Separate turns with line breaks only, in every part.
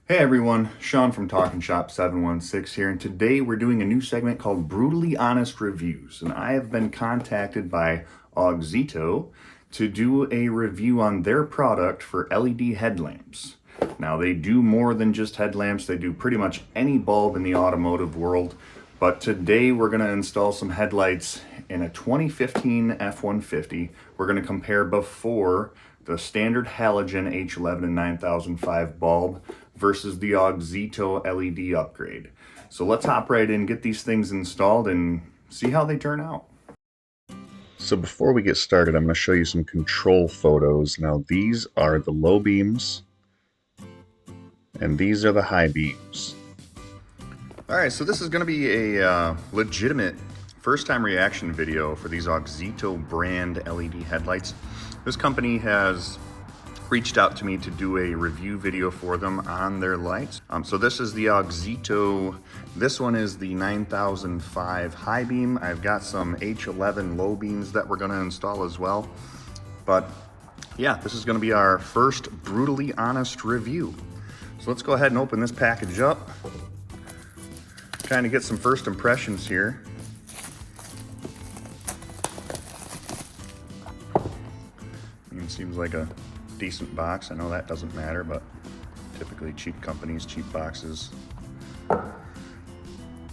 Hey everyone, Sean from Talking Shop 716 here, and today we're doing a new segment called Brutally Honest Reviews. And I have been contacted by Auxito to do a review on their product for LED headlamps. Now, they do more than just headlamps, they do pretty much any bulb in the automotive world. But today we're going to install some headlights in a 2015 F-150. We're going to compare before the standard halogen H11 and 9005 bulb versus the Auxito LED upgrade. So let's hop right in, get these things installed, and see how they turn out. So before we get started, I'm going to show you some control photos. Now these are the low beams, and these are the high beams. Alright, so this is going to be a legitimate first-time reaction video for these Auxito brand LED headlights. This company has reached out to me to do a review video for them on their lights. So this is the Auxito, this one is the 9005 high beam. I've got some H11 low beams that we're gonna install as well. But yeah, this is gonna be our first brutally honest review. So let's go ahead and open this package up. Kind of get some first impressions here. It seems like a decent box. I know that doesn't matter, but typically cheap companies, cheap boxes. All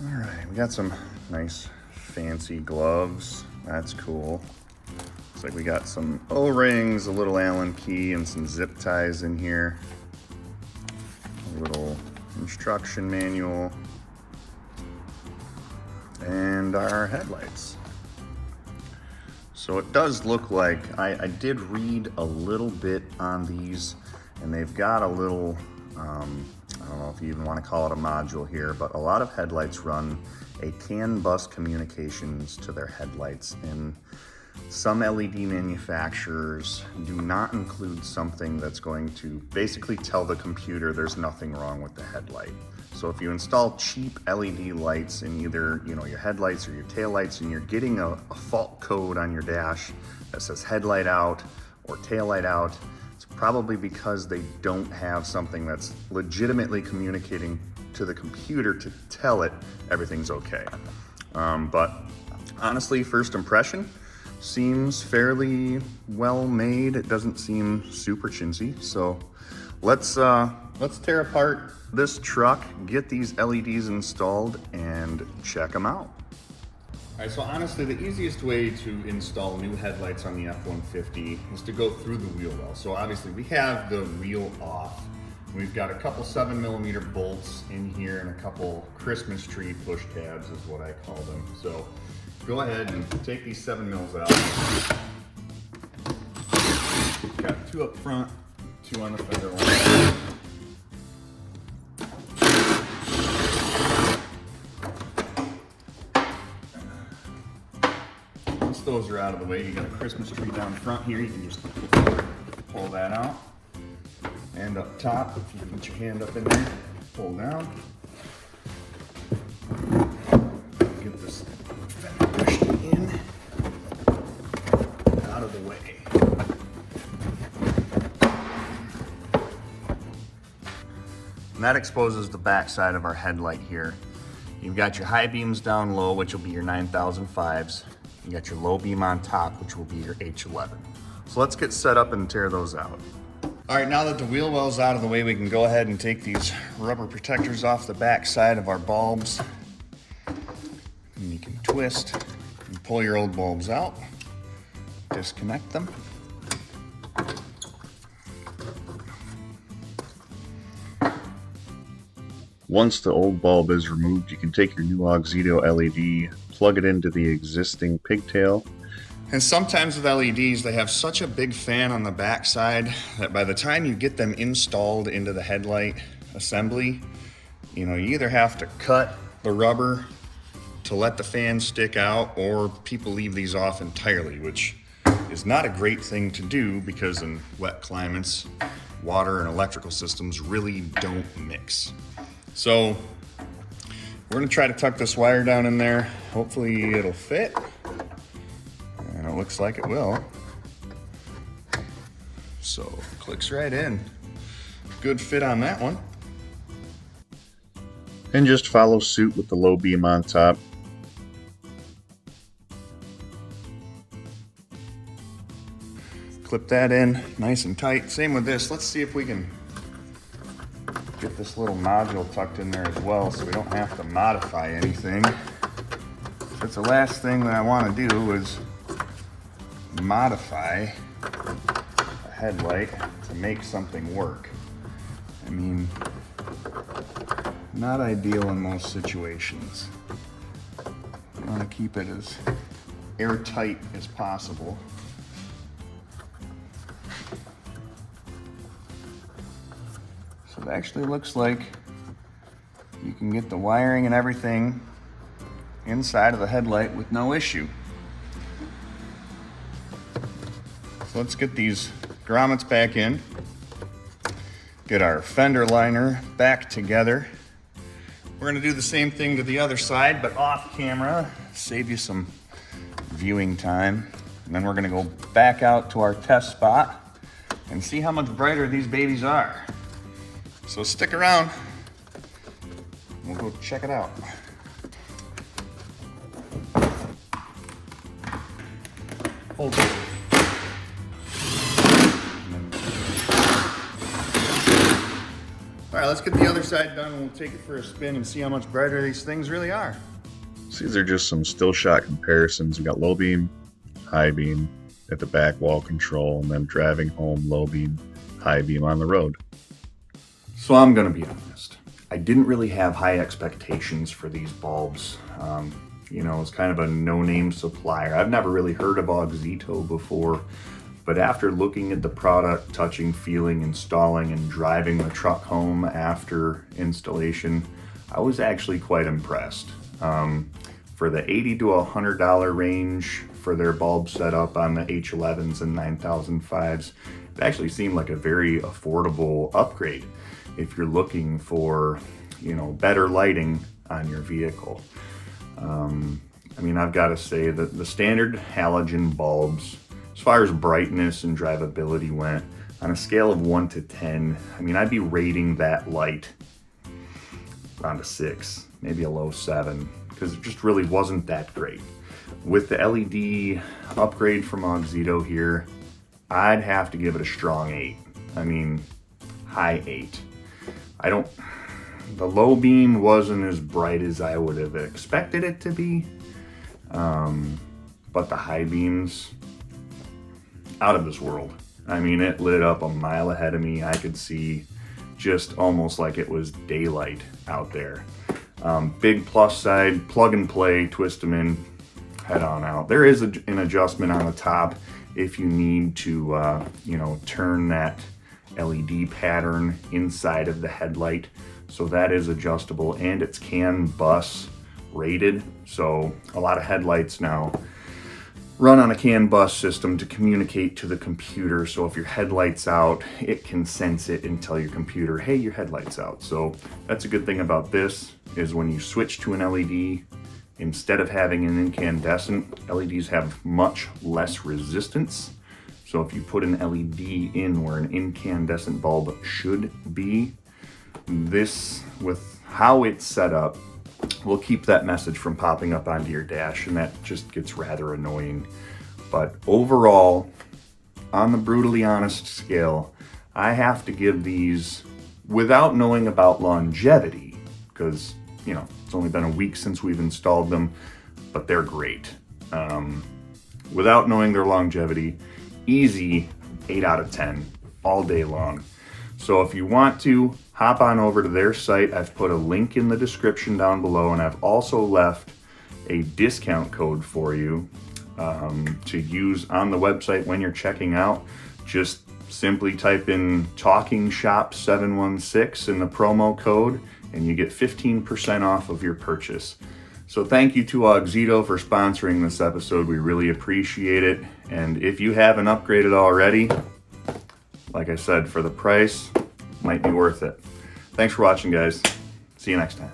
right, we got some nice fancy gloves. That's cool. Looks like we got some O-rings, a little Allen key, and some zip ties in here. A little instruction manual. And our headlights. So it does look like, I did read a little bit on these, and they've got a little, I don't know if you even want to call it a module here, but a lot of headlights run a CAN bus communications to their headlights, and some LED manufacturers do not include something that's going to basically tell the computer there's nothing wrong with the headlight. So if you install cheap LED lights in either your headlights or your taillights, and you're getting a fault code on your dash that says headlight out or taillight out, it's probably because they don't have something that's legitimately communicating to the computer to tell it everything's okay. But honestly, first impression, seems fairly well made. It doesn't seem super chintzy. So let's tear apart this truck, get these LEDs installed, and check them out. All right, so honestly, the easiest way to install new headlights on the F-150 is to go through the wheel well. So obviously we have the wheel off. We've got a couple 7mm bolts in here and a couple Christmas tree push tabs is what I call them. So go ahead and take these 7mm out. Got two up front, two on the fender line. Once those are out of the way, you got a Christmas tree down front here. You can just pull that out. And up top, if you put your hand up in there, pull down. Get this fender pushed in, out of the way. And that exposes the back side of our headlight here. You've got your high beams down low, which will be your 9005s. You got your low beam on top, which will be your H11. So let's get set up and tear those out. All right, now that the wheel well's out of the way, we can go ahead and take these rubber protectors off the back side of our bulbs. And you can twist and pull your old bulbs out, disconnect them. Once the old bulb is removed, you can take your new Auxito LED, plug it into the existing pigtail. And sometimes with LEDs, they have such a big fan on the back side that by the time you get them installed into the headlight assembly, you either have to cut the rubber to let the fan stick out, or people leave these off entirely, which is not a great thing to do because in wet climates, water and electrical systems really don't mix. So we're gonna try to tuck this wire down in there. Hopefully it'll fit. And it looks like it will. So clicks right in. Good fit on that one. and just follow suit with the low beam on top. Clip that in nice and tight. Same with this. Let's see if we can get this little module tucked in there as well so we don't have to modify anything. That's the last thing that I want to do is modify a headlight to make something work. I mean, not ideal in most situations. You want to keep it as airtight as possible. So it actually looks like you can get the wiring and everything inside of the headlight with no issue. So let's get these grommets back in, get our fender liner back together. We're gonna do the same thing to the other side, but off camera, save you some viewing time. And then we're gonna go back out to our test spot and see how much brighter these babies are. So stick around, we'll go check it out. Hold it. All right, let's get the other side done and we'll take it for a spin and see how much brighter these things really are. So these are just some still shot comparisons. We got low beam, high beam at the back wall control, and then driving home low beam, high beam on the road. So I'm gonna be honest, I didn't really have high expectations for these bulbs. You know, it's kind of a no-name supplier. I've never really heard of Auxito before, but after looking at the product, touching, feeling, installing, and driving the truck home after installation, I was actually quite impressed. For the $80 to $100 range for their bulb setup on the H11s and 9005s, it actually seemed like a very affordable upgrade if you're looking for, you know, better lighting on your vehicle. I mean, I've got to say that the standard halogen bulbs, as far as brightness and drivability went, on a scale of 1 to 10, I mean, I'd be rating that light around a 6, maybe a low 7, because it just really wasn't that great. With the LED upgrade from Auxito here, I'd have to give it a strong 8. I mean, high 8. The low beam wasn't as bright as I would have expected it to be, but the high beams, out of this world. I mean, it lit up a mile ahead of me. I could see just almost like it was daylight out there. Big plus side, plug and play, twist them in, head on out. There is an adjustment on the top if you need to, you know, turn that LED pattern inside of the headlight. So that is adjustable, and it's CAN bus rated. So a lot of headlights now run on a CAN bus system to communicate to the computer. So if your headlight's out, it can sense it and tell your computer, hey, your headlight's out. So that's a good thing about this, is when you switch to an LED, instead of having an incandescent, LEDs have much less resistance. So if you put an LED in where an incandescent bulb should be, this, with how it's set up, will keep that message from popping up onto your dash, and that just gets rather annoying. But overall, on the brutally honest scale, I have to give these, without knowing about longevity, because, you know, it's only been a week since we've installed them, but they're great. Without knowing their longevity, easy 8 out of 10 all day long. So if you want to, hop on over to their site. I've put a link in the description down below, and I've also left a discount code for you to use on the website when you're checking out. Just simply type in Talking Shop 716 in the promo code, and you get 15% off of your purchase. So thank you to Auxito for sponsoring this episode. We really appreciate it. And if you haven't upgraded already, like I said, for the price, might be worth it. Thanks for watching, guys. See you next time.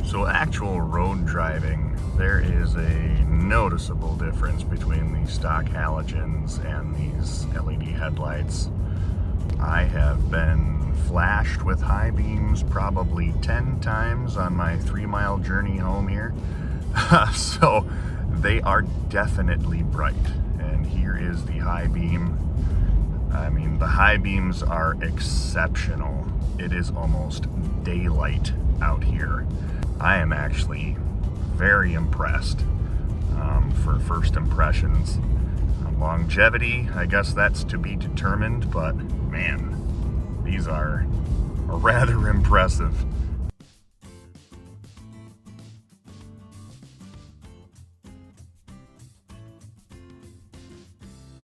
So actual road driving there is a noticeable difference between the stock halogens and these LED headlights. I have been flashed with high beams probably 10 times on my 3-mile journey home here. So they are definitely bright. And here is the high beam. I mean, the high beams are exceptional. It is almost daylight out here. I am actually very impressed for first impressions. Longevity, I guess that's to be determined, but man, these are rather impressive.